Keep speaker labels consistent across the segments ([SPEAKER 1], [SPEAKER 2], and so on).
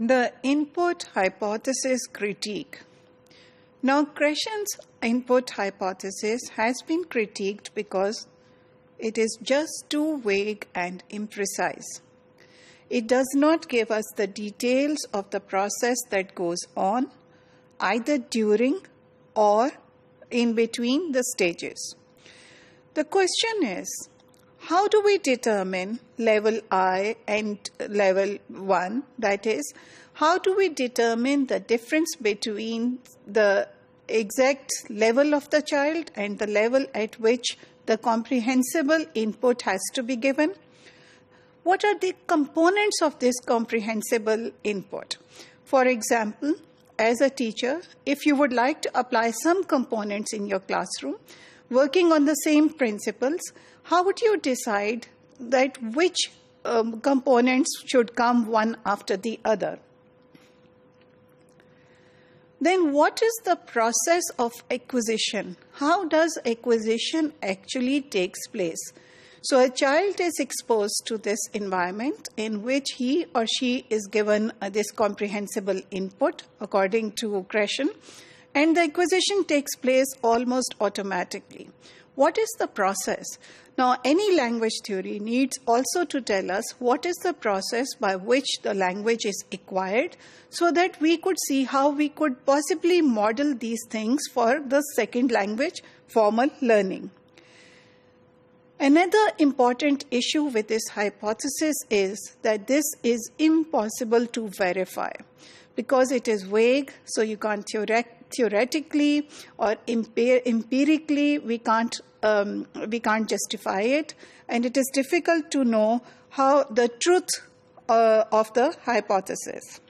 [SPEAKER 1] The input hypothesis critique. Now, Crescen's input hypothesis has been critiqued because it is just too vague and imprecise. It does not give us the details of the process that goes on, either during or in between the stages. The question is, how do we determine level I and level 1? That is, how do we determine the difference between the exact level of the child and the level at which the comprehensible input has to be given? What are the components of this comprehensible input? For example, as a teacher, if you would like to apply some components in your classroom, working on the same principles, how would you decide that which components should come one after the other? Then what is the process of acquisition? How does acquisition actually takes place? So a child is exposed to this environment in which he or she is given this comprehensible input according to Crescen, and the acquisition takes place almost automatically. What is the process? Now, any language theory needs also to tell us what is the process by which the language is acquired, so that we could see how we could possibly model these things for the second language formal learning. Another important issue with this hypothesis is that this is impossible to verify because it is vague, so you can't theoretically or empirically we can't justify it, and it is difficult to know how the truth of the hypothesis.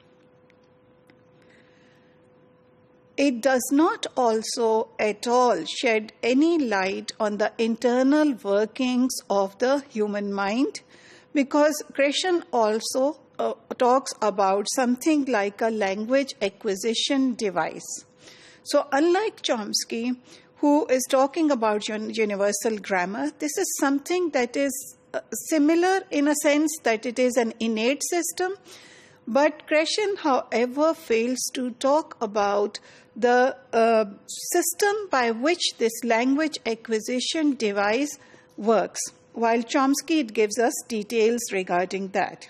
[SPEAKER 1] It does not also at all shed any light on the internal workings of the human mind, because Crescen also talks about something like a language acquisition device. So unlike Chomsky, who is talking about universal grammar, this is something that is similar in a sense that it is an innate system, but Crescen, however, fails to talk about the system by which this language acquisition device works, while Chomsky gives us details regarding that.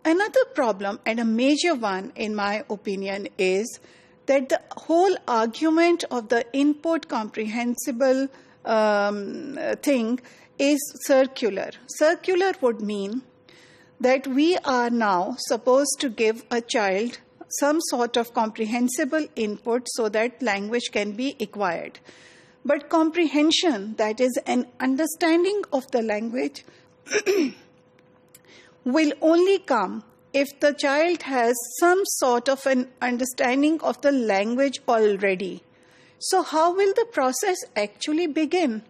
[SPEAKER 1] Another problem, and a major one in my opinion, is that the whole argument of the input comprehensible thing is circular. Circular would mean that we are now supposed to give a child some sort of comprehensible input so that language can be acquired. But comprehension, that is an understanding of the language, will only come if the child has some sort of an understanding of the language already. So how will the process actually begin?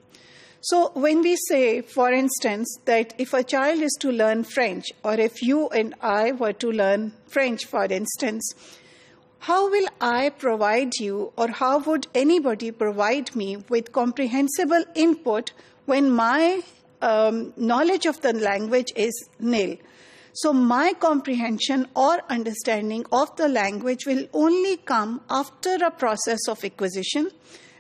[SPEAKER 1] So when we say, for instance, that if a child is to learn French, or if you and I were to learn French, for instance, how will I provide you, or how would anybody provide me with comprehensible input when my knowledge of the language is nil? So my comprehension or understanding of the language will only come after a process of acquisition.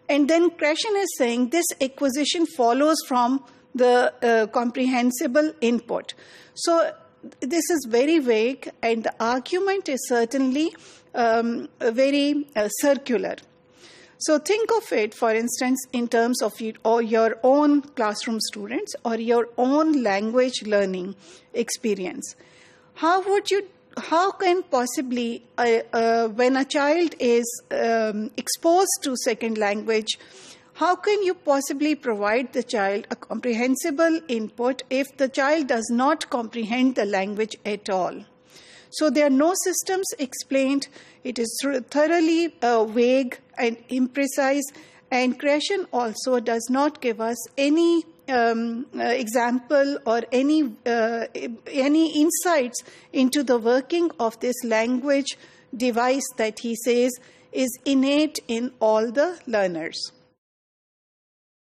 [SPEAKER 1] And then Crescen is saying this acquisition follows from the comprehensible input. So this is very vague, and the argument is certainly very circular. So think of it, for instance, in terms of your own classroom students or your own language learning experience. How can possibly, when a child is exposed to second language, how can you possibly provide the child a comprehensible input if the child does not comprehend the language at all? So there are no systems explained. It is thoroughly vague and imprecise, and Crescen also does not give us any example or any insights into the working of this language device that he says is innate in all the learners.